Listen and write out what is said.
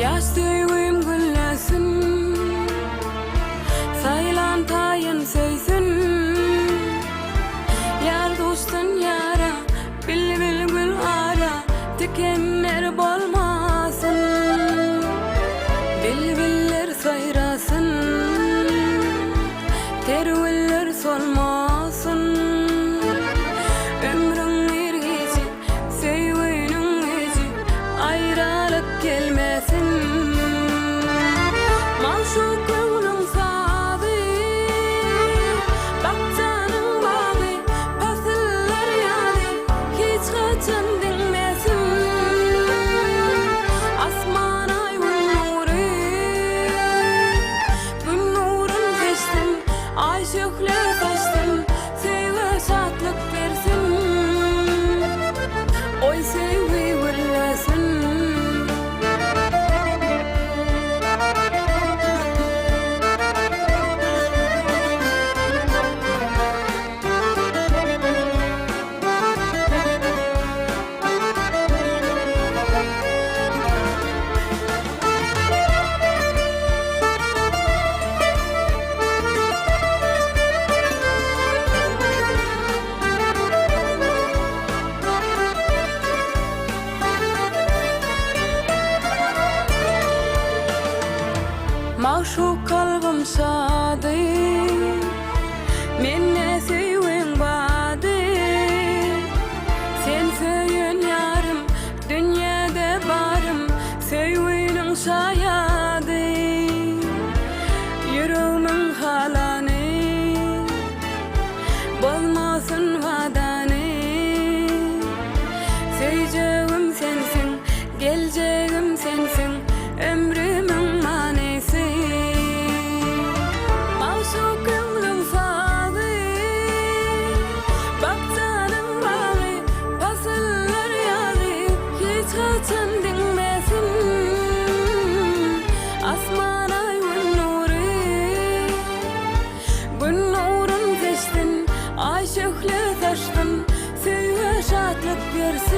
Yaştığım güllesin, saylan tayın söysin. Yar dostun yara, bil bil gül ara, dikenler bolmasın. Bilbiller sayrasın, terviller solmasın. Ömrün ergeci, sevginin eci, ayrılık gelmesin. Maşuk gönlün sadı, bakcanın bağı, pasıllar yadı, hiç kaçan dinmesin. Asman ay nuru, gün nurun seçtim, ay şöyle taştım, sevgi şatlık versin. Oy sevgi güllesin. Maşuk kalbim şadı, menne sevgin badı. Sen söyün yarım, dünyada barım, sevginin şayadı. Yüreğimin halanı, bolmasın vadanı. Söyleyeceğim sensin, geleceğim sensin, ömrümün manisi. Maşuk gönlün sağı, bakcanın bağı, pasıllar yağı, hiç kaçan dinmesin. Asman ay gün nuru, gün nurun seçtin, ay şöyle taştın, sevgi şatlık versin.